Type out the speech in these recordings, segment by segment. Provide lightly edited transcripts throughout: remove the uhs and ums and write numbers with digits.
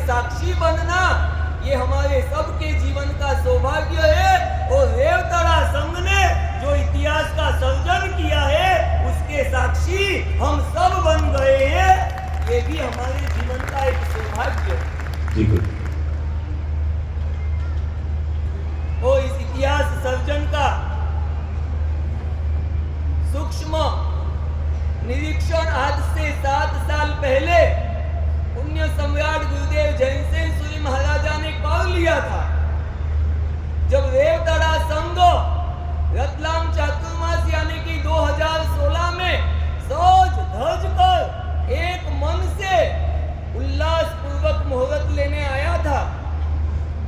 साक्षी बनना ये हमारे सबके जीवन का सौभाग्य है। और रेवतड़ा संघ ने जो इतिहास का सर्जन किया है उसके साक्षी हम सब बन गए हैं, ये भी हमारे जीवन का एक सौभाग्य है। और इस इतिहास सर्जन का सूक्ष्म निरीक्षण आज से 7 साल पहले पुण्य सम्राट गुरुदेव जयसेन सूरी महाराजा ने कर लिया था। जब रेवतड़ा संघ रतलाम चातुर्मास यानी कि 2016 में सोच धज कर एक मन से उल्लास पूर्वक मुहूर्त लेने आया था,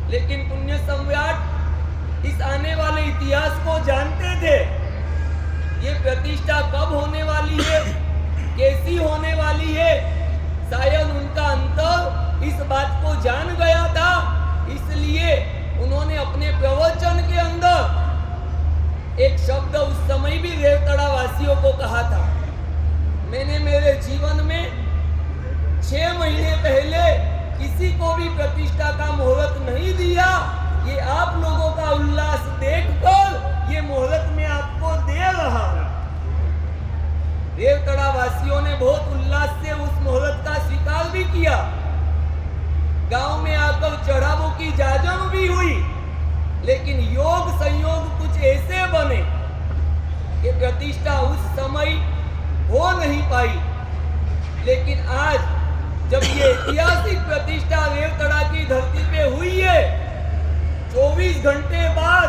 लेकिन पुण्य सम्राट इस आने वाले इतिहास को जानते थे। ये प्रतिष्ठा कब होने वाली है, कैसी होने वाली है, शायद उनका अंतर इस बात को जान गया था। इसलिए उन्होंने अपने प्रवचन के अंदर एक शब्द उस समय भी रेवतड़ा वासियों को कहा था। मैंने मेरे जीवन में 6 महीने पहले किसी को भी प्रतिष्ठा का मुहूर्त नहीं दिया। ये आप लोगों का उल्लास देखकर ये मुहूर्त में आपको दे रहा हूं। रेवतड़ा वासियों ने बहुत उल्लास से उस मुहूर्त का स्वीकार भी किया। गांव में आकर चढ़ावों की जाजम भी हुई, लेकिन योग संयोग कुछ ऐसे बने कि प्रतिष्ठा उस समय हो नहीं पाई। लेकिन आज जब ये ऐतिहासिक प्रतिष्ठा रेवतड़ा की धरती पे हुई है, 24 घंटे बाद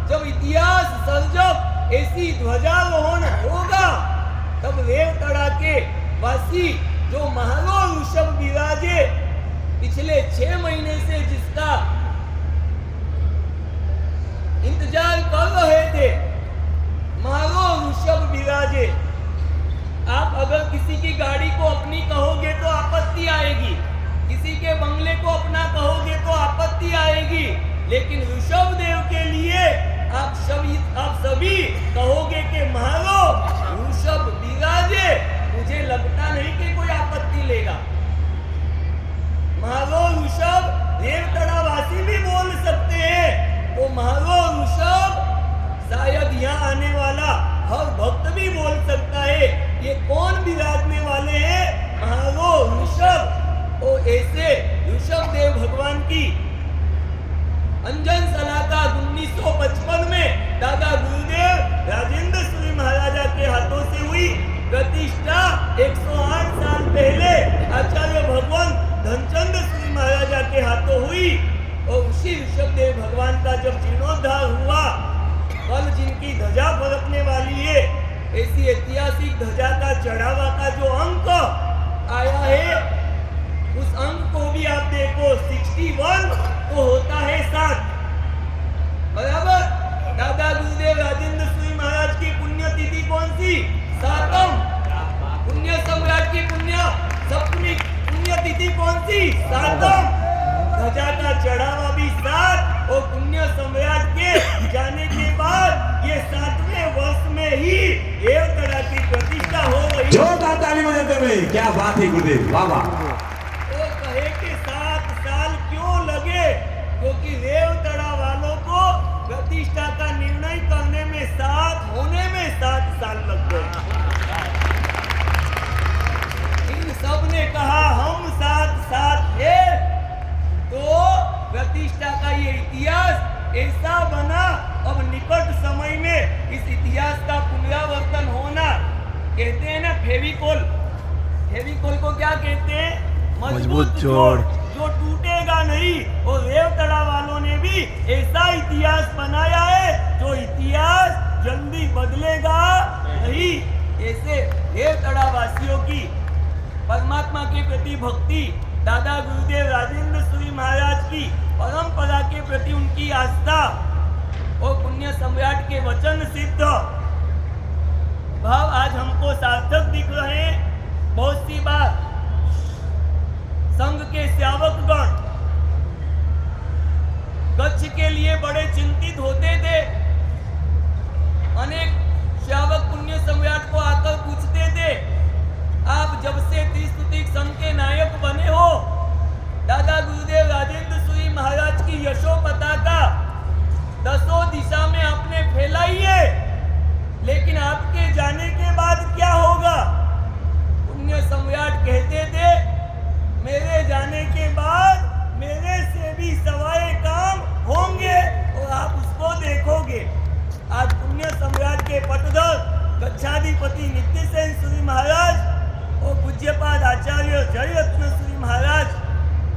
जब इतिहास सर्जक ऐसी ध्वजारोहण होगा, तब रेवतड़ा के वासी जो महारो ऋषभ विराजे पिछले 6 महीने से जिसका इंतजार कर रहे थे, महारो ऋषभ विराजे। आप अगर किसी की गाड़ी को अपनी कहोगे तो आपत्ति आएगी, किसी के बंगले को अपना कहोगे तो आपत्ति आएगी, लेकिन ऋषभ देव के लिए आप सभी कहोगे कि महारो ऋषभ विराजे। मुझे लगता नहीं कि कोई आपत्ति लेगा। महारो ऋषभ रेवतड़ा वासी भी बोल सकते हैं, तो महारो ऋषभ शायद यहाँ आने वाला हर भक्त भी बोल सकता है। ये कौन विराजने वाले हैं? महारो ऋषभ। और ऐसे ऋषभ देव भगवान की अंजन सलाका 1955 में दादा गुरुदेव राजेंद्र सूरी महाराजा के हाथों से हुई प्रतिष्ठा 108 साल पहले आचार्य भगवान धनचंद सूरी महाराजा के हाथों हुई। और उसी ऋषभ देव भगवान का जब जीर्णोद्धार हुआ, कल जिनकी ध्वजा फरकने वाली है, ऐसी ऐतिहासिक ध्वजा का चढ़ावा का जो अंक आया है, उस अंक को भी आप देखो 61 तो होता है 7 बराबर। दादा गुरुदेव राजेंद्र सूरी महाराज की पुण्यतिथि कौन सी? 7वीं। पुण्य सम्राट की सप्तमी पुण्यतिथि कौन सी? 7वीं। ध्वजा का चढ़ावा भी 7 और पुण्य सम्राट के जाने के बाद ये 7वें वर्ष में ही रेवतड़ा की प्रतिष्ठा हो रही है। जोरदार ताली बजाते हुए, क्या बात है गुरुदेव, वाह वाह। तो कहे कि 7 साल क्यों लगे? क्योंकि रेवतड़ा वालों को प्रतिष्ठा का निर्णय करने में 7 होने में 7 साल लग गए। इन सब ने कहा हम साथ है, तो प्रतिष्ठा का ये इतिहास ऐसा बना। अब निकट समय में इस इतिहास का पुनरावर्तन होना। कहते हैं ना फेविकोल, फेविकोल को क्या कहते हैं? मजबूत जोड़, जो टूटेगा नहीं। और रेवतड़ा वालों ने भी ऐसा इतिहास बनाया है जो इतिहास जल्दी बदलेगा नहीं। ऐसे रेवतड़ा वासियों की परमात्मा के प्रति भक्ति, दादा गुरुदेव राजेंद्र सूरी महाराज की परंपरा के प्रति उनकी आस्था और पुण्य सम्राट के वचन सिद्ध भाव आज हमको सार्थक दिख रहे हैं। बहुत सी बार संघ के सेवकगण कच्छ के लिए बड़े चिंतित होते थे। अनेक सेवक पुण्य सम्राट को आकर पूछते थे, आप जब से त्रिस्तुतिक संघ के नायक बने हो, दादा के पटधर गच्छाधिपति नित्यसेन सूरी महाराज और पूज्यपाद आचार्य जयरत्न सूरी महाराज,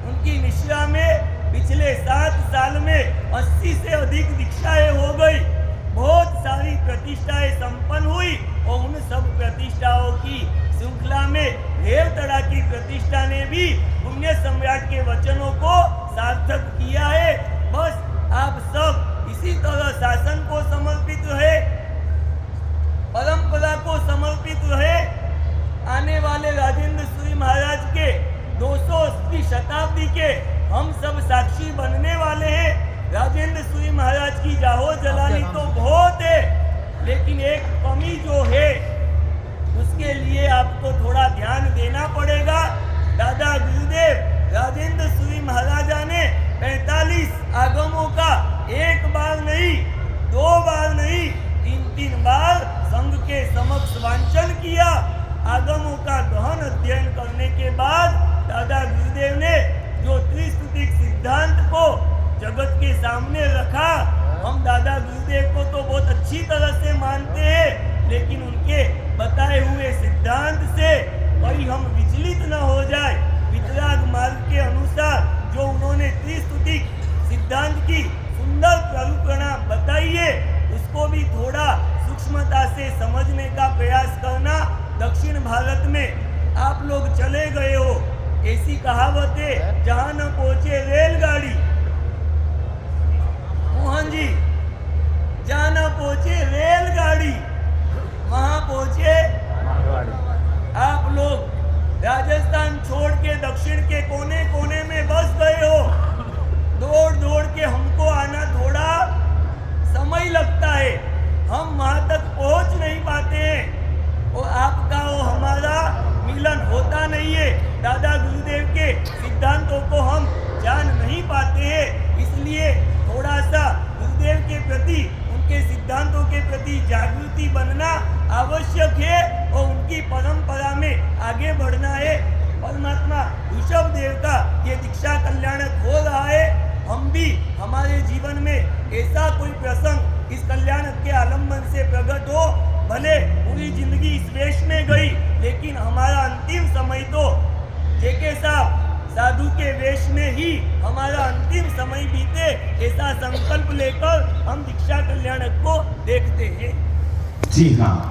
उनकी निश्रा में पिछले 7 साल में 80 से अधिक दीक्षाएं हो गई। बहुत सारी प्रतिष्ठाएं संपन्न हुई और उन सब प्रतिष्ठाओं की श्रृंखला में रेवतड़ा की प्रतिष्ठा ने भी पुण्य सम्राट के वचनों को सार्थक किया है। बस आप सब इसी तरह शासन को समर्पित रहे, परंपरा को समर्पित रहे। आने वाले राजेंद्र सूरी महाराज के 280वीं शताब्दी के हम सब साक्षी बनने वाले हैं। राजेंद्र सूरी महाराज की जाहो जलानी तो बहुत है, लेकिन एक कमी जो है उसके लिए आपको थोड़ा ध्यान देना पड़ेगा। दादा गुरुदेव राजेंद्र सूरी महाराजा ने 45 आगमों का एक बार नहीं, 2 बार नहीं, 3 बार संघ के समक्ष वांचन किया। आगमों का गहन अध्ययन करने के बाद दादा गुरुदेव ने जो त्रिस्तुतिक सिद्धांत को जगत के सामने रखा, हम दादा गुरुदेव को तो बहुत अच्छी तरह से मानते हैं, लेकिन उनके बताए हुए सिद्धांत से कहीं हम विचलित न हो जाए। वितराग मार्ग के अनुसार जो उन्होंने त्रिस्तुतिक सिद्धांत की सुंदर प्ररूपणा बताई है, उसको भी थोड़ा सूक्ष्मता से समझने का प्रयास करना। दक्षिण भारत में आप लोग चले गए हो, ऐसी कहावत है, जहां न पहुंचे रेलगाड़ी, मोहन जी, जहां न पहुंचे रेलगाड़ी वहां पहुंचे आप लोग। राजस्थान छोड़ के दक्षिण के कोने कोने में बस गए हो। दौड़ दौड़ के हमको आना थोड़ा समय लगता है, हम वहां तक पहुंच नहीं पाते हैं और आपका और हमारा मिलन होता नहीं है। दादा गुरुदेव के सिद्धांतों को हम जान नहीं पाते हैं, इसलिए थोड़ा सा गुरुदेव के प्रति, उनके सिद्धांतों के प्रति जागृति बनना आवश्यक है और उनकी परंपरा में आगे बढ़ना है। परमात्मा ऋषभ देव का ये दीक्षा कल्याणक हो रहा है। हम भी हमारे जीवन में ऐसा कोई प्रसंग इस कल्याणक के आलम्बन से प्रकट हो, भले पूरी जिंदगी इस वेश में गई, लेकिन हमारा अंतिम समय तो जेके साहब साधु के वेश में ही हमारा अंतिम समय बीते, ऐसा संकल्प लेकर हम दीक्षा कल्याणक को देखते हैं। जी हाँ।